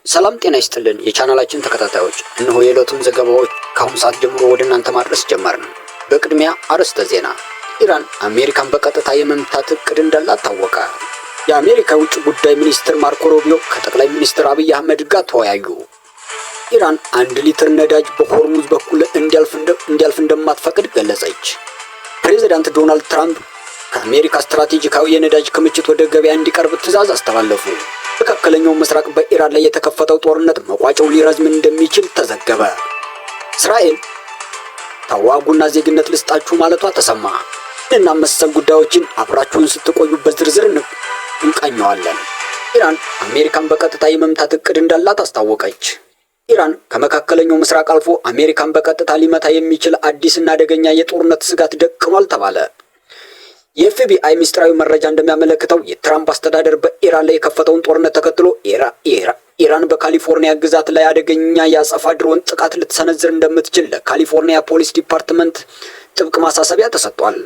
ሰላም ጤና ይስጥልን የቻናላችን ተከታታዮች፣ እነሆ የዕለቱን ዘገባዎች ከአሁን ሰዓት ጀምሮ ወደ እናንተ ማድረስ ጀመርን። በቅድሚያ አርዕስተ ዜና። ኢራን አሜሪካን በቀጥታ የመምታት እቅድ እንዳላት ታወቀ። የአሜሪካ የውጭ ጉዳይ ሚኒስትር ማርኮ ሩቢዮ ከጠቅላይ ሚኒስትር አብይ አህመድ ጋር ተወያዩ። ኢራን 1 ሊትር ነዳጅ በሆርሙዝ በኩል እንዲያልፍ እንደማትፈቅድ ገለጸች። ፕሬዚዳንት ዶናልድ ትራምፕ ከአሜሪካ ስትራቴጂካዊ የነዳጅ ክምችት ወደ ገበያ እንዲቀርብ ትዕዛዝ አስተላለፉ። መካከለኛው ምስራቅ በኢራን ላይ የተከፈተው ጦርነት መቋጫው ሊረዝም እንደሚችል ተዘገበ። እስራኤል ተዋጉና ዜግነት ልስጣችሁ ማለቷ ተሰማ። እና መሰል ጉዳዮችን አብራችሁን ስትቆዩ በዝርዝር እንቃኘዋለን። ኢራን አሜሪካን በቀጥታ የመምታት እቅድ እንዳላት አስታወቀች። ኢራን ከመካከለኛው ምስራቅ አልፎ አሜሪካን በቀጥታ ሊመታ የሚችል አዲስና አደገኛ የጦርነት ስጋት ደቅኗል ተባለ። የኤፍቢአይ ሚስጥራዊ መረጃ እንደሚያመለክተው የትራምፕ አስተዳደር በኢራን ላይ የከፈተውን ጦርነት ተከትሎ ኢራን በካሊፎርኒያ ግዛት ላይ አደገኛ የአጸፋ ድሮን ጥቃት ልትሰነዝር እንደምትችል ለካሊፎርኒያ ፖሊስ ዲፓርትመንት ጥብቅ ማሳሰቢያ ተሰጥቷል።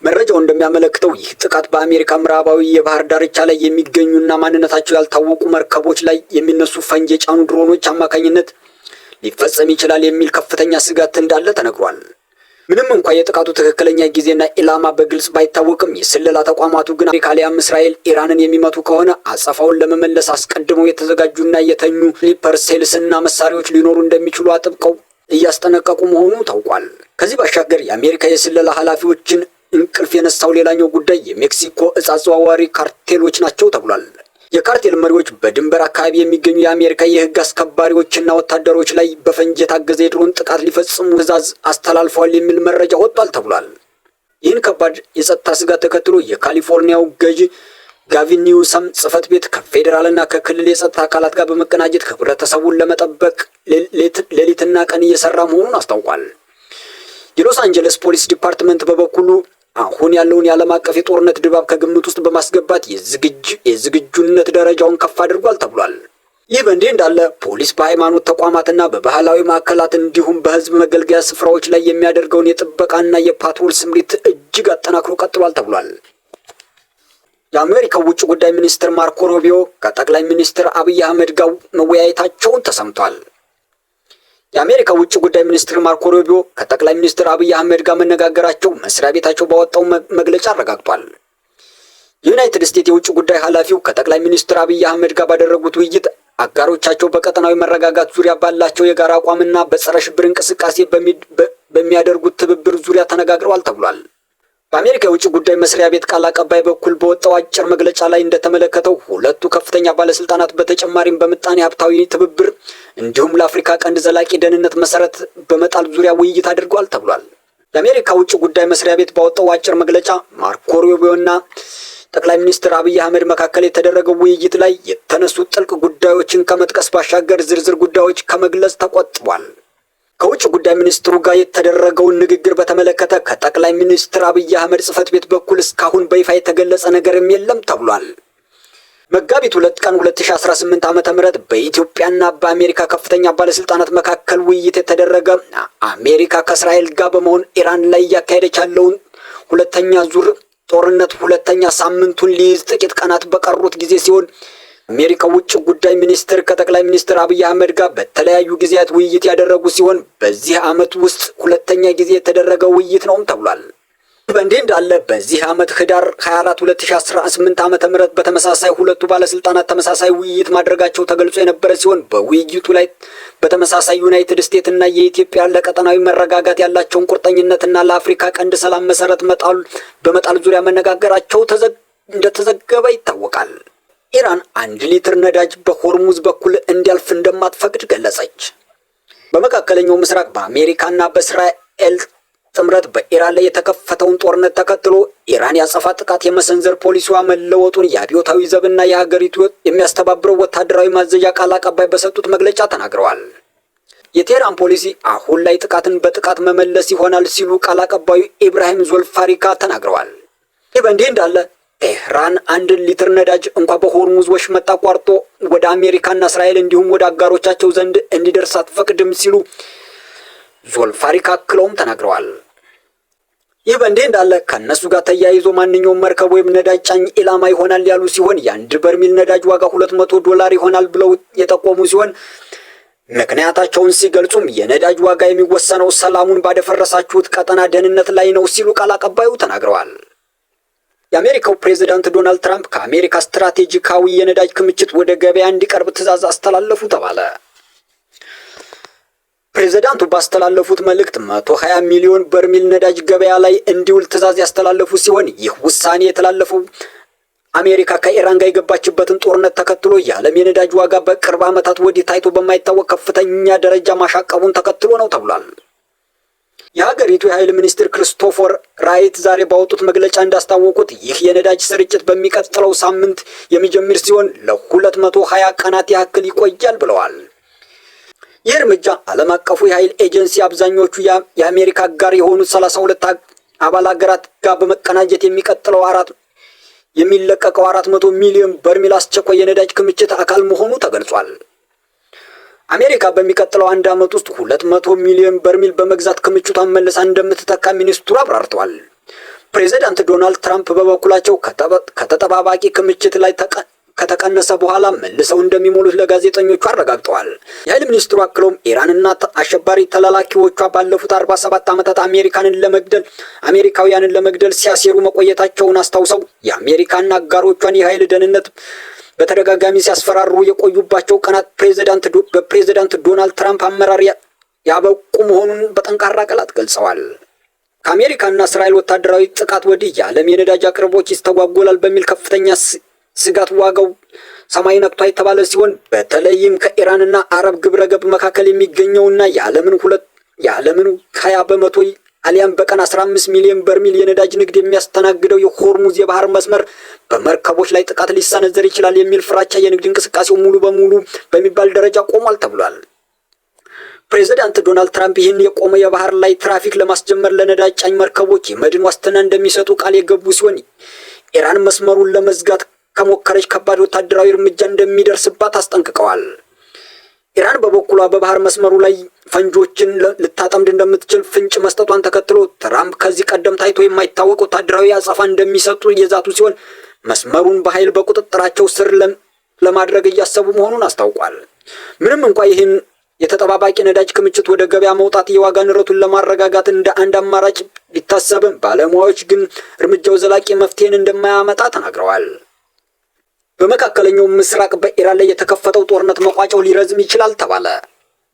መረጃው እንደሚያመለክተው ይህ ጥቃት በአሜሪካ ምዕራባዊ የባህር ዳርቻ ላይ የሚገኙና ማንነታቸው ያልታወቁ መርከቦች ላይ የሚነሱ ፈንጅ የጫኑ ድሮኖች አማካኝነት ሊፈጸም ይችላል የሚል ከፍተኛ ስጋት እንዳለ ተነግሯል። ምንም እንኳን የጥቃቱ ትክክለኛ ጊዜና ኢላማ በግልጽ ባይታወቅም የስለላ ተቋማቱ ግን አሜሪካ ሊያም እስራኤል ኢራንን የሚመቱ ከሆነ አጸፋውን ለመመለስ አስቀድመው የተዘጋጁና የተኙ ስሊፐር ሴልስና መሳሪያዎች ሊኖሩ እንደሚችሉ አጥብቀው እያስጠነቀቁ መሆኑ ታውቋል። ከዚህ ባሻገር የአሜሪካ የስለላ ኃላፊዎችን እንቅልፍ የነሳው ሌላኛው ጉዳይ የሜክሲኮ እጽ አዘዋዋሪ ካርቴሎች ናቸው ተብሏል። የካርቴል መሪዎች በድንበር አካባቢ የሚገኙ የአሜሪካ የሕግ አስከባሪዎችና ወታደሮች ላይ በፈንጅ የታገዘ የድሮን ጥቃት ሊፈጽሙ ትዕዛዝ አስተላልፈዋል የሚል መረጃ ወጥቷል ተብሏል። ይህን ከባድ የጸጥታ ስጋት ተከትሎ የካሊፎርኒያው ገዢ ጋቪን ኒውሰም ጽሕፈት ቤት ከፌዴራልና ከክልል የጸጥታ አካላት ጋር በመቀናጀት ህብረተሰቡን ለመጠበቅ ሌሊትና ቀን እየሰራ መሆኑን አስታውቋል። የሎስ አንጀለስ ፖሊስ ዲፓርትመንት በበኩሉ አሁን ያለውን የዓለም አቀፍ የጦርነት ድባብ ከግምት ውስጥ በማስገባት የዝግጁነት ደረጃውን ከፍ አድርጓል ተብሏል። ይህ በእንዲህ እንዳለ ፖሊስ በሃይማኖት ተቋማትና በባህላዊ ማዕከላት እንዲሁም በህዝብ መገልገያ ስፍራዎች ላይ የሚያደርገውን የጥበቃና የፓትሮል ስምሪት እጅግ አጠናክሮ ቀጥሏል ተብሏል። የአሜሪካው ውጭ ጉዳይ ሚኒስትር ማርኮ ሩቢዮ ከጠቅላይ ሚኒስትር አብይ አህመድ ጋር መወያየታቸውን ተሰምቷል። የአሜሪካ ውጭ ጉዳይ ሚኒስትር ማርኮ ሩቢዮ ከጠቅላይ ሚኒስትር አብይ አህመድ ጋር መነጋገራቸው መስሪያ ቤታቸው ባወጣው መግለጫ አረጋግጧል። የዩናይትድ ስቴትስ የውጭ ጉዳይ ኃላፊው ከጠቅላይ ሚኒስትር አብይ አህመድ ጋር ባደረጉት ውይይት አጋሮቻቸው በቀጠናዊ መረጋጋት ዙሪያ ባላቸው የጋራ አቋምና በጸረ ሽብር እንቅስቃሴ በሚያደርጉት ትብብር ዙሪያ ተነጋግረዋል ተብሏል። በአሜሪካ የውጭ ጉዳይ መስሪያ ቤት ቃል አቀባይ በኩል በወጣው አጭር መግለጫ ላይ እንደተመለከተው ሁለቱ ከፍተኛ ባለስልጣናት በተጨማሪም በምጣኔ ሀብታዊ ትብብር እንዲሁም ለአፍሪካ ቀንድ ዘላቂ ደህንነት መሰረት በመጣል ዙሪያ ውይይት አድርገዋል ተብሏል። የአሜሪካ ውጭ ጉዳይ መስሪያ ቤት ባወጣው አጭር መግለጫ ማርኮ ሩቢዮና ጠቅላይ ሚኒስትር አብይ አህመድ መካከል የተደረገው ውይይት ላይ የተነሱ ጥልቅ ጉዳዮችን ከመጥቀስ ባሻገር ዝርዝር ጉዳዮች ከመግለጽ ተቆጥቧል። ከውጭ ጉዳይ ሚኒስትሩ ጋር የተደረገውን ንግግር በተመለከተ ከጠቅላይ ሚኒስትር አብይ አህመድ ጽሕፈት ቤት በኩል እስካሁን በይፋ የተገለጸ ነገርም የለም ተብሏል። መጋቢት 2 ቀን 2018 ዓ.ም በኢትዮጵያና በአሜሪካ ከፍተኛ ባለስልጣናት መካከል ውይይት የተደረገ አሜሪካ ከእስራኤል ጋር በመሆን ኢራን ላይ እያካሄደች ያለውን ሁለተኛ ዙር ጦርነት ሁለተኛ ሳምንቱን ሊይዝ ጥቂት ቀናት በቀሩት ጊዜ ሲሆን አሜሪካ ውጭ ጉዳይ ሚኒስትር ከጠቅላይ ሚኒስትር አብይ አህመድ ጋር በተለያዩ ጊዜያት ውይይት ያደረጉ ሲሆን በዚህ ዓመት ውስጥ ሁለተኛ ጊዜ የተደረገ ውይይት ነውም ተብሏል። በእንዲህ እንዳለ በዚህ ዓመት ህዳር 24 2018 ዓ.ም በተመሳሳይ ሁለቱ ባለስልጣናት ተመሳሳይ ውይይት ማድረጋቸው ተገልጾ የነበረ ሲሆን በውይይቱ ላይ በተመሳሳይ ዩናይትድ ስቴትስ እና የኢትዮጵያ ለቀጠናዊ መረጋጋት ያላቸውን ቁርጠኝነትና ለአፍሪካ ቀንድ ሰላም መሰረት በመጣል ዙሪያ መነጋገራቸው እንደተዘገበ ይታወቃል። ኢራን 1 ሊትር ነዳጅ በሆርሙዝ በኩል እንዲያልፍ እንደማትፈቅድ ገለጸች። በመካከለኛው ምስራቅ በአሜሪካና በእስራኤል ጥምረት በኢራን ላይ የተከፈተውን ጦርነት ተከትሎ ኢራን ያጸፋ ጥቃት የመሰንዘር ፖሊሲዋ መለወጡን የአብዮታዊ ዘብና የሀገሪቱ የሚያስተባብረው ወታደራዊ ማዘዣ ቃል አቀባይ በሰጡት መግለጫ ተናግረዋል። የቴህራን ፖሊሲ አሁን ላይ ጥቃትን በጥቃት መመለስ ይሆናል ሲሉ ቃል አቀባዩ ኢብራሂም ዞልፋሪካ ተናግረዋል። ይህ በእንዲህ እንዳለ ቴህራን 1 ሊትር ነዳጅ እንኳ በሆርሙዝ ወሽመጥ አቋርጦ ወደ አሜሪካና እስራኤል እንዲሁም ወደ አጋሮቻቸው ዘንድ እንዲደርስ አትፈቅድም ሲሉ ዞልፋሪካ አክለውም ተናግረዋል። ይህ በእንዲህ እንዳለ ከእነሱ ጋር ተያይዞ ማንኛውም መርከብ ወይም ነዳጅ ጫኝ ኢላማ ይሆናል ያሉ ሲሆን የአንድ በርሜል ነዳጅ ዋጋ $200 ይሆናል ብለው የጠቆሙ ሲሆን ምክንያታቸውን ሲገልጹም የነዳጅ ዋጋ የሚወሰነው ሰላሙን ባደፈረሳችሁት ቀጠና ደህንነት ላይ ነው ሲሉ ቃል አቀባዩ ተናግረዋል። የአሜሪካው ፕሬዝዳንት ዶናልድ ትራምፕ ከአሜሪካ ስትራቴጂካዊ የነዳጅ ክምችት ወደ ገበያ እንዲቀርብ ትዕዛዝ አስተላለፉ ተባለ። ፕሬዝዳንቱ ባስተላለፉት መልእክት 120 ሚሊዮን በርሜል ነዳጅ ገበያ ላይ እንዲውል ትዕዛዝ ያስተላለፉ ሲሆን ይህ ውሳኔ የተላለፈው አሜሪካ ከኢራን ጋር የገባችበትን ጦርነት ተከትሎ የዓለም የነዳጅ ዋጋ በቅርብ ዓመታት ወዲህ ታይቶ በማይታወቅ ከፍተኛ ደረጃ ማሻቀቡን ተከትሎ ነው ተብሏል። የሀገሪቱ የኃይል ሚኒስትር ክሪስቶፈር ራይት ዛሬ ባወጡት መግለጫ እንዳስታወቁት ይህ የነዳጅ ስርጭት በሚቀጥለው ሳምንት የሚጀምር ሲሆን ለ220 ቀናት ያክል ይቆያል ብለዋል። ይህ እርምጃ ዓለም አቀፉ የኃይል ኤጀንሲ አብዛኞቹ የአሜሪካ አጋር የሆኑት 32 አባል ሀገራት ጋር በመቀናጀት የሚለቀቀው 400 ሚሊዮን በርሜል አስቸኳይ የነዳጅ ክምችት አካል መሆኑ ተገልጿል። አሜሪካ በሚቀጥለው አንድ ዓመት ውስጥ 200 ሚሊዮን በርሜል በመግዛት ክምችቷን መልሳ እንደምትተካ ሚኒስትሩ አብራርተዋል። ፕሬዝዳንት ዶናልድ ትራምፕ በበኩላቸው ከተጠባባቂ ክምችት ላይ ከተቀነሰ በኋላ መልሰው እንደሚሞሉት ለጋዜጠኞቹ አረጋግጠዋል። የኃይል ሚኒስትሩ አክለውም ኢራንና አሸባሪ ተላላኪዎቿ ባለፉት 47 ዓመታት አሜሪካውያንን ለመግደል ሲያሴሩ መቆየታቸውን አስታውሰው የአሜሪካና አጋሮቿን የኃይል ደህንነት በተደጋጋሚ ሲያስፈራሩ የቆዩባቸው ቀናት በፕሬዝዳንት ዶናልድ ትራምፕ አመራር ያበቁ መሆኑን በጠንካራ ቃላት ገልጸዋል። ከአሜሪካና እስራኤል ወታደራዊ ጥቃት ወዲህ የዓለም የነዳጅ አቅርቦት ይስተጓጎላል በሚል ከፍተኛ ስጋት ዋጋው ሰማይ ነክቷል የተባለ ሲሆን በተለይም ከኢራንና አረብ ግብረገብ መካከል የሚገኘውና የዓለምን 20% አሊያም በቀን 15 ሚሊዮን በርሜል የነዳጅ ንግድ የሚያስተናግደው የሆርሙዝ የባህር መስመር በመርከቦች ላይ ጥቃት ሊሰነዘር ይችላል የሚል ፍራቻ የንግድ እንቅስቃሴው ሙሉ በሙሉ በሚባል ደረጃ ቆሟል ተብሏል። ፕሬዝዳንት ዶናልድ ትራምፕ ይህን የቆመ የባህር ላይ ትራፊክ ለማስጀመር ለነዳጅ ጫኝ መርከቦች የመድን ዋስትና እንደሚሰጡ ቃል የገቡ ሲሆን ኢራን መስመሩን ለመዝጋት ከሞከረች ከባድ ወታደራዊ እርምጃ እንደሚደርስባት አስጠንቅቀዋል። ኢራን በበኩሏ በባህር መስመሩ ላይ ፈንጆችን ልታጠምድ እንደምትችል ፍንጭ መስጠቷን ተከትሎ ትራምፕ ከዚህ ቀደም ታይቶ የማይታወቅ ወታደራዊ አጸፋ እንደሚሰጡ የዛቱ ሲሆን መስመሩን በኃይል በቁጥጥራቸው ስር ለማድረግ እያሰቡ መሆኑን አስታውቋል። ምንም እንኳ ይህን የተጠባባቂ ነዳጅ ክምችት ወደ ገበያ መውጣት የዋጋ ንረቱን ለማረጋጋት እንደ አንድ አማራጭ ቢታሰብም ባለሙያዎች ግን እርምጃው ዘላቂ መፍትሄን እንደማያመጣ ተናግረዋል። በመካከለኛው ምስራቅ በኢራን ላይ የተከፈተው ጦርነት መቋጫው ሊረዝም ይችላል ተባለ።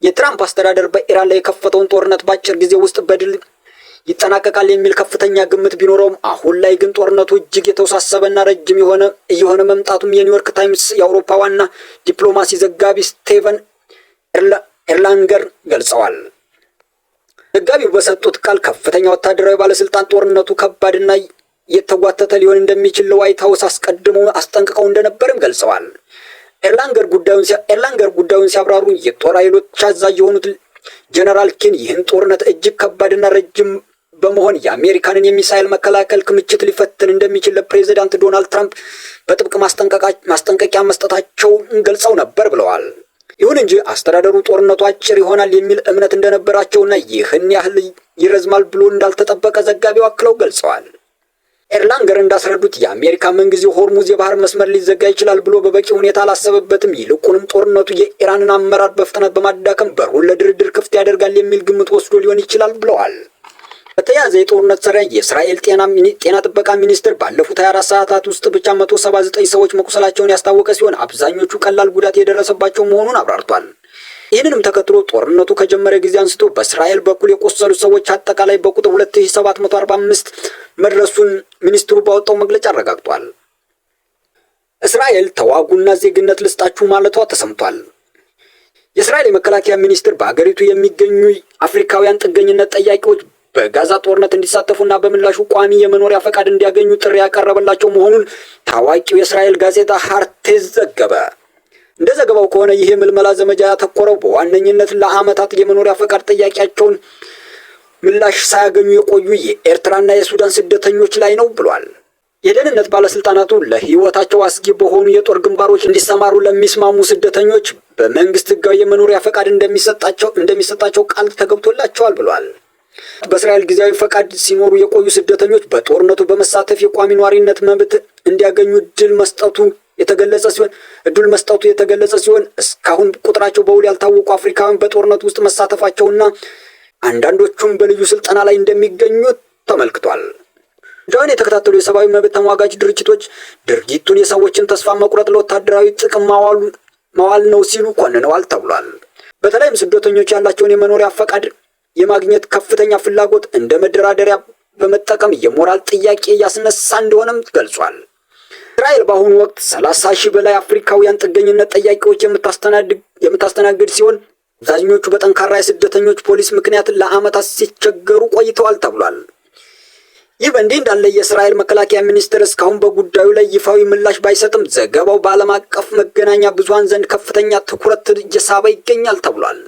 የትራምፕ አስተዳደር በኢራን ላይ የከፈተውን ጦርነት በአጭር ጊዜ ውስጥ በድል ይጠናቀቃል የሚል ከፍተኛ ግምት ቢኖረውም አሁን ላይ ግን ጦርነቱ እጅግ የተወሳሰበና ረጅም እየሆነ መምጣቱም የኒውዮርክ ታይምስ የአውሮፓ ዋና ዲፕሎማሲ ዘጋቢ ስቴቨን ኤርላንገር ገልጸዋል። ዘጋቢው በሰጡት ቃል ከፍተኛ ወታደራዊ ባለስልጣን ጦርነቱ ከባድና የተጓተተ ሊሆን እንደሚችል ለዋይት ሀውስ አስቀድመው አስጠንቅቀው እንደነበርም ገልጸዋል። ኤርላንገር ጉዳዩን ሲያብራሩ የጦር ኃይሎች አዛዥ የሆኑት ጀነራል ኪን ይህን ጦርነት እጅግ ከባድና ረጅም በመሆን የአሜሪካንን የሚሳይል መከላከል ክምችት ሊፈትን እንደሚችል ለፕሬዝዳንት ዶናልድ ትራምፕ በጥብቅ ማስጠንቀቂያ መስጠታቸውን ገልጸው ነበር ብለዋል። ይሁን እንጂ አስተዳደሩ ጦርነቱ አጭር ይሆናል የሚል እምነት እንደነበራቸውና ይህን ያህል ይረዝማል ብሎ እንዳልተጠበቀ ዘጋቢው አክለው ገልጸዋል። ኤርላንገር እንዳስረዱት የአሜሪካ መንግስት የሆርሙዝ የባህር መስመር ሊዘጋ ይችላል ብሎ በበቂ ሁኔታ አላሰበበትም። ይልቁንም ጦርነቱ የኢራንን አመራር በፍጥነት በማዳከም በሩን ለድርድር ክፍት ያደርጋል የሚል ግምት ወስዶ ሊሆን ይችላል ብለዋል። በተያያዘ የጦርነት ዙሪያ የእስራኤል ጤና ጥበቃ ሚኒስቴር ባለፉት 24 ሰዓታት ውስጥ ብቻ 179 ሰዎች መቁሰላቸውን ያስታወቀ ሲሆን አብዛኞቹ ቀላል ጉዳት የደረሰባቸው መሆኑን አብራርቷል። ይህንንም ተከትሎ ጦርነቱ ከጀመረ ጊዜ አንስቶ በእስራኤል በኩል የቆሰሉ ሰዎች አጠቃላይ በቁጥር 2745 መድረሱን ሚኒስትሩ ባወጣው መግለጫ አረጋግጧል። እስራኤል ተዋጉና ዜግነት ልስጣችሁ ማለቷ ተሰምቷል። የእስራኤል የመከላከያ ሚኒስትር በአገሪቱ የሚገኙ አፍሪካውያን ጥገኝነት ጠያቂዎች በጋዛ ጦርነት እንዲሳተፉና በምላሹ ቋሚ የመኖሪያ ፈቃድ እንዲያገኙ ጥሪ ያቀረበላቸው መሆኑን ታዋቂው የእስራኤል ጋዜጣ ሃርቴዝ ዘገበ። እንደ ዘገባው ከሆነ ይህ ምልመላ ዘመቻ ያተኮረው በዋነኝነት ለዓመታት የመኖሪያ ፈቃድ ጥያቄያቸውን ምላሽ ሳያገኙ የቆዩ የኤርትራና የሱዳን ስደተኞች ላይ ነው ብሏል። የደህንነት ባለስልጣናቱ ለህይወታቸው አስጊ በሆኑ የጦር ግንባሮች እንዲሰማሩ ለሚስማሙ ስደተኞች በመንግስት ህጋዊ የመኖሪያ ፈቃድ እንደሚሰጣቸው ቃል ተገብቶላቸዋል ብሏል። በእስራኤል ጊዜያዊ ፈቃድ ሲኖሩ የቆዩ ስደተኞች በጦርነቱ በመሳተፍ የቋሚ ኗሪነት መብት እንዲያገኙ እድል መስጠቱ የተገለጸ ሲሆን እስካሁን ቁጥራቸው በውል ያልታወቁ አፍሪካውያን በጦርነቱ ውስጥ መሳተፋቸውና አንዳንዶቹም በልዩ ስልጠና ላይ እንደሚገኙ ተመልክቷል። ጉዳዩን የተከታተሉ የሰብአዊ መብት ተሟጋች ድርጅቶች ድርጊቱን የሰዎችን ተስፋ መቁረጥ ለወታደራዊ ጥቅም ማዋል ነው ሲሉ ኮንነዋል ተብሏል። በተለይም ስደተኞች ያላቸውን የመኖሪያ ፈቃድ የማግኘት ከፍተኛ ፍላጎት እንደ መደራደሪያ በመጠቀም የሞራል ጥያቄ ያስነሳ እንደሆነም ገልጿል። እስራኤል በአሁኑ ወቅት 30,000 በላይ አፍሪካውያን ጥገኝነት ጠያቂዎች የምታስተናግድ ሲሆን አብዛኞቹ በጠንካራ የስደተኞች ፖሊስ ምክንያት ለዓመታት ሲቸገሩ ቆይተዋል ተብሏል። ይህ በእንዲህ እንዳለ የእስራኤል መከላከያ ሚኒስቴር እስካሁን በጉዳዩ ላይ ይፋዊ ምላሽ ባይሰጥም ዘገባው በዓለም አቀፍ መገናኛ ብዙሃን ዘንድ ከፍተኛ ትኩረት እየሳበ ይገኛል ተብሏል።